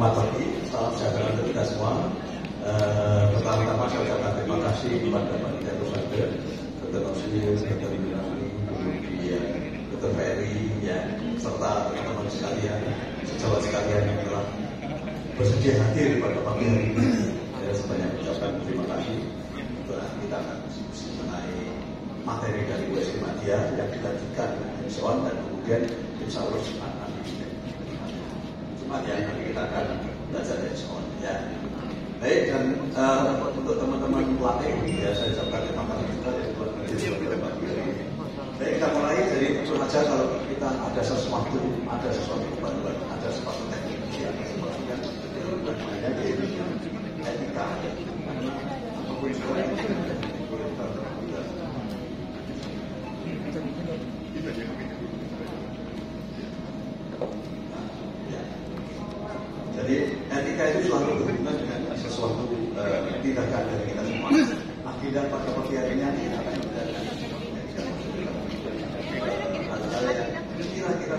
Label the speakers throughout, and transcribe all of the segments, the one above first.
Speaker 1: Selamat pagi, salam sejahtera untuk kita semua. Pertama-tama saya ucapkan terima kasih kepada Panitia Pusada, Dr. Nusir, Dr. Ibrahim, kemudian Dr. Ferry, ya, serta teman-teman sekalian, sejawat sekalian yang telah bersedia hadir pada pagi hari ini. Saya sebanyak ucapkan terima kasih. Kita akan diskusi mengenai materi dari USG Madya yang dilanjutkan hands-on dan kemudian insya Allah Jumat ya, nanti kita akan belajar hands-on ya. Baik, dan untuk teman-teman pelatih ya saya ucapkan terima kasih juga ya buat pada pagi hari ini. Baik, kita mulai dari tentu saja kalau kita ada sesuatu kebantuan, ada sesuatu teknik yang sepertinya namanya etika. Jadi etika itu selalu berhubungan dengan sesuatu tindakan dari kita semua. Akidah pada pagi hari ini akan menggunakan etika. Hal-hal yang kira-kira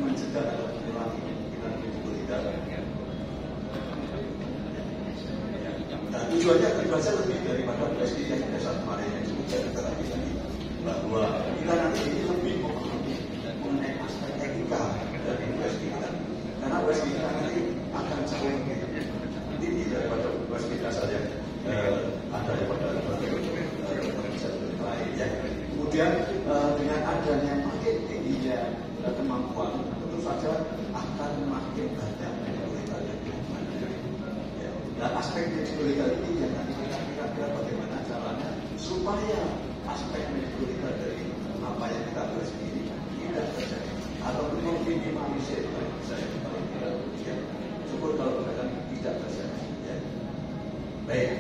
Speaker 1: mencegah atau mengurangi kemungkinan itu tidak. Nah, tujuannya tentu saja lebih daripada USG yang dasar kemarin yang disebutkan tadi bahwa kita nanti ini lebih memahami mengenai aspek etika dari USG kita. Karena USG kita nanti akan jauh lebih tinggi daripada USG dasar yang ada pada organisasi lain. Ya. Kemudian dengan adanya makin tingginya kemampuan, tentu saja akan makin banyak menurut yang dan aspek medical ini yang nanti kita kira-kira bagaimana caranya supaya aspek medical dari apa yang kita bahas ini tidak terjadi atau meminimalisir saya ya. Syukur kalau tidak terjadi ya. Baik,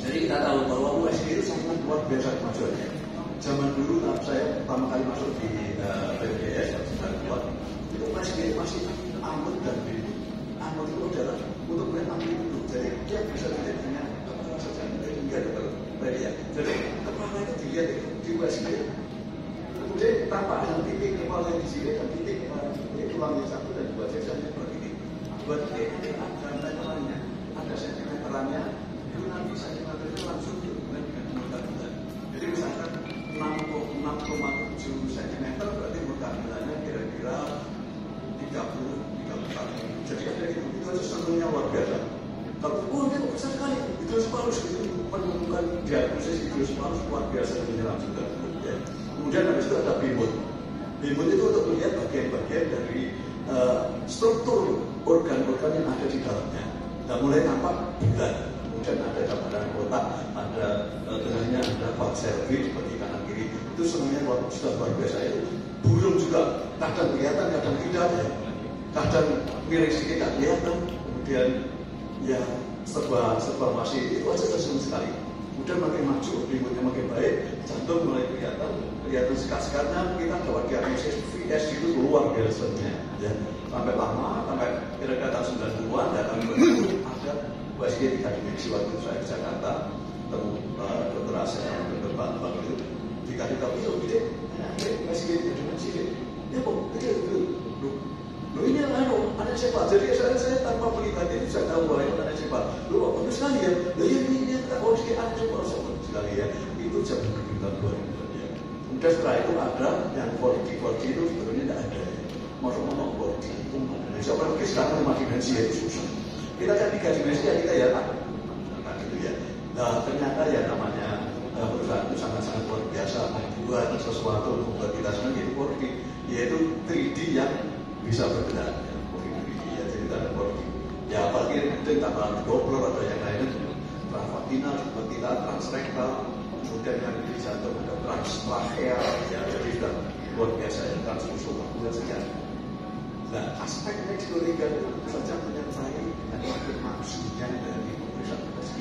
Speaker 1: jadi kita tahu bahwa USG itu sangat luar biasa kemajuannya. Zaman dulu saya pertama kali masuk di BPJS itu USG masih angkut dan biru. Angkut itu adalah untuk menangani itu. Jadi dia bisa dilihat dengan apa saja hingga dokter ya. Jadi kepala itu dilihat di USG. Kemudian tanpa ada titik kepala di sini dan titik tulang yang satu dan dua saja seperti ini. Buat dia nanti ada meterannya, ada sentimeterannya. Itu nanti sentimeternya langsung dihubungkan dengan muka bulan. Jadi misalkan 6,7 cm berarti muka bulannya kira-kira 30-34. Jadi ada itu aja sentuhnya luar biasa. Kalau dia besar sekali, hidrospalus itu menemukan diagnosis hidrospalus luar biasa menyerang juga. Ya. Kemudian habis itu ada bimut. Bimut itu untuk melihat bagian-bagian dari struktur organ-organ yang ada di dalamnya. Dan mulai nampak bulan. Kemudian ada gambaran kotak, ada tengahnya ada bak cervix seperti kanan kiri. Itu semuanya sudah luar biasa itu. Burung juga kadang kelihatan, kadang tidak ya. Kadang miring sedikit tak kelihatan. Kemudian ya serba masih itu aja tersenyum sekali. Kemudian makin maju, bimutnya makin baik, jantung mulai kelihatan sekat-sekatnya. Kita dapat diagnosis VS itu luar biasanya ya. Sampai lama, sampai kira-kira tahun 90-an datang ada USG 3 dimensi waktu saya di Jakarta ketemu Dr. Asep dan Dr. Bambang itu dikasih tahu itu gede, USG 3 dimensi ya kok gede. Loh ini anak siapa? Jadi saya tanpa melihat itu saya tahu bahwa itu anak siapa. Loh bagus sekali ya. Loh ini kita harus ke anak siapa sekali ya. Itu jam berbulan 2000 ya. Kemudian setelah itu ada yang 4D itu sebenarnya tidak ada. Mau 4D itu mana? Siapa yang sekarang 5 dimensi itu susah. Kita kan 3 dimensi ya kita ya nah, gitu ya. Nah ternyata ya namanya perusahaan itu sangat-sangat luar biasa membuat sesuatu membuat kita semua jadi 4D, yaitu 3D yang bisa bergerak ya, jadi kita ada body ya apalagi mungkin tambahan Doppler atau yang lainnya transvaginal seperti kita transrektal, kemudian yang di jantung ada transtrachea ya, jadi sudah luar biasa ya, transfusus dan sekian. Nah aspek medical-legal itu tentu saja menyertai dengan makin maksudnya dari pemeriksaan USG.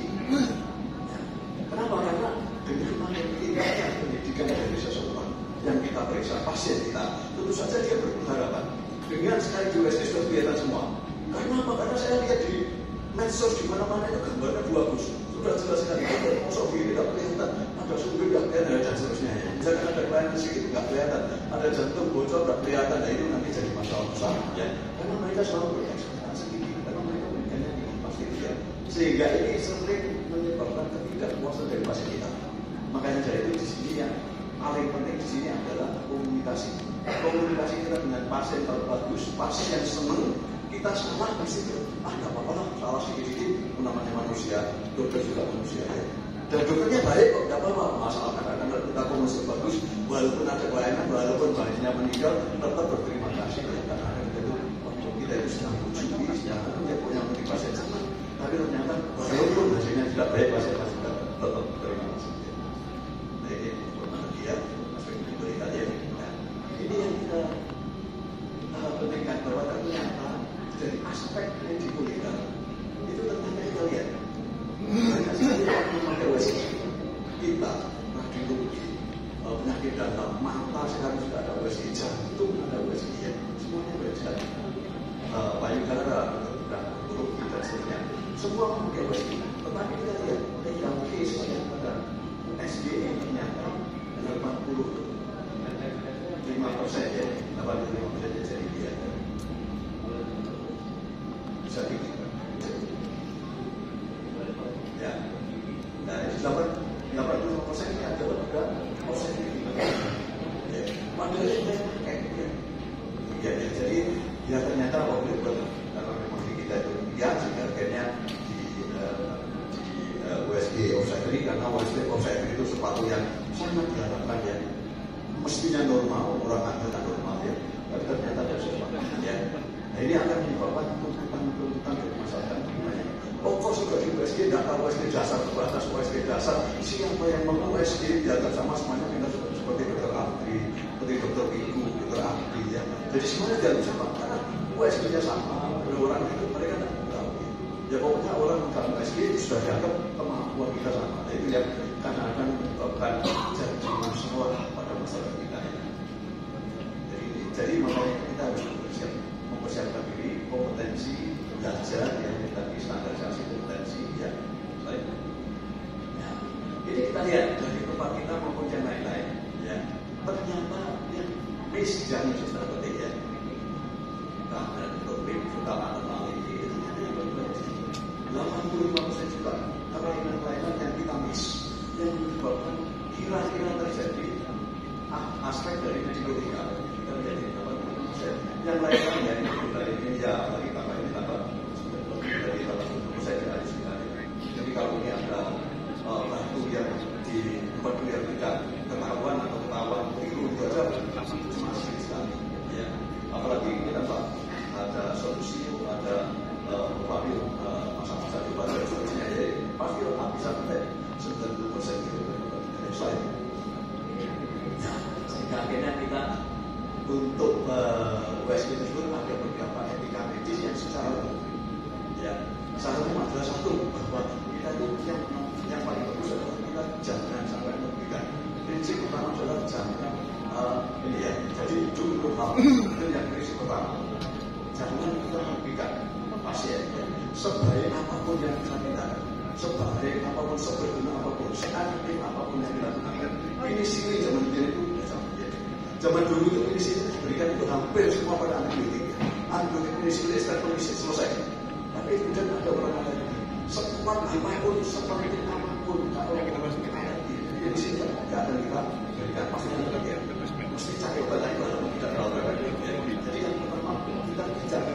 Speaker 1: Kenapa? Karena dengan makin tingginya pendidikan dari seseorang yang kita periksa pasien kita, tentu saja dia berharapan dengan sekali di USG sudah kelihatan semua. Karena apa? Karena saya lihat di medsos di mana-mana itu gambarnya bagus, sudah jelas sekali. Ada mosok kiri tidak kelihatan, ada sumber tidak kelihatan dan seterusnya. Misalkan ada kelainan sedikit tidak kelihatan, ada jantung bocor tidak kelihatan. Nah itu nanti jadi masalah besar ya. Karena mereka selalu berekspektasi tinggi, karena mereka sehingga ini sering menyebabkan ketidakpuasan dari pasien kita. Makanya dari itu di sini yang paling penting di sini adalah komunikasi. Komunikasi kita dengan pasien kalau bagus, pasien yang senang, kita salah pasti nggak apa-apa lah, salah sedikit-sedikit, namanya manusia, dokter juga manusia ya. Dan dokternya baik kok, nggak apa-apa. Masalah kadang-kadang kita komunikasi bagus, walaupun ada kelainan, walaupun pasiennya meninggal, tetap berterima kasih ya. Karena kita itu sedang bersyukur, sedang punya pasien senang. Tapi ternyata walaupun hasilnya tidak baik, pasien juga tetap berterima kasih. Nah ini informasi dia, aspek diberikan ya. Ini yang kita pentingkan bahwa ternyata dari aspek yang diberikan itu ternyata kita lihat. Banyak sekali waktu memakai USG kita radiologi, penyakit dalam mata sekarang sudah ada USG, jantung ada USG ya, semuanya USG. Payudara dan urut dan seterusnya semua memakai USG. Tetapi kita lihat yang case yang pada USG ini ternyata 85% ya, 85% jadi dia bisa tinggi. Ya, nah 85% ini adalah juga proses ini. Ya, padahal ini ya, jadi ya ternyata waktu itu karena memang kita itu ya sehingga akhirnya di USG obstetri karena USG obstetri itu sepatu yang sangat diharapkan ya, mestinya normal, orang anggota normal ya, tapi ternyata ada sesuatu ya. Nah ini akan menyebabkan tuntutan dari masyarakat banyak. Oh kok sudah di USG, tidak tahu USG dasar, batas USG dasar, siapa yang mau USG diantar sama semuanya kita seperti dokter Abdi, seperti dokter Ibu, dokter Abdi ya. Jadi semuanya diantar sama, karena USG-nya sama, orang itu mereka tidak tahu. Ya pokoknya orang dalam USG itu sudah dianggap kemampuan kita sama. Nah, itu yang kadang-kadang menyebabkan jadi masalah pada masyarakat kita ya. Jadi makanya kita harus mempersiapkan diri, kompetensi belajar yang tadi standarisasi kompetensi ya. Baik. Ya. Ini kita lihat dari tempat kita maupun yang lain-lain ya. Ternyata yang miss jangan sudah penting ya. Karena topik utama tentang ini ternyata yang berbeda. 85% juga kelainan-kelainan yang kita miss yang menyebabkan kira-kira terjadi aspek dari medikotika. Kita lihat ini 80%. Yang lain-lain dari ini ya lagi tambah ini tambah dari 80% dari sekali. Jadi kalau ini ada batu yang di tempat yang tidak ketahuan atau ketahuan keliru itu aja masih sekali. Ya. Apalagi kita ada solusi, ada masa-masa di pada solusinya ya pasti bisa sampai 90% gitu dari slide. Ya, sehingga akhirnya kita untuk USG tersebut ada beberapa etika medis yang secara ya salah satu adalah satu bahwa kita itu yang paling bagus adalah kita jangan sampai memberikan prinsip pertama adalah jangan ini ya jadi dulu hal itu yang prinsip pertama jangan kita memberikan pasien ya, sebaik apapun yang kita tindakan sebaik apapun seberguna apapun seaktif apapun yang kita lakukan ini sini zaman itu zaman dulu itu penicillin diberikan itu hampir semua pada antibiotik. Antibiotik penicillin setelah kondisi selesai. Tapi kemudian ada orang lain sekuat apapun, seperti apapun, kalau kita masuk ke air, di sini tidak akan kita berikan pasti ada ya. Mesti cari obat lain kalau kita terlalu banyak. Jadi yang pertama kita bicara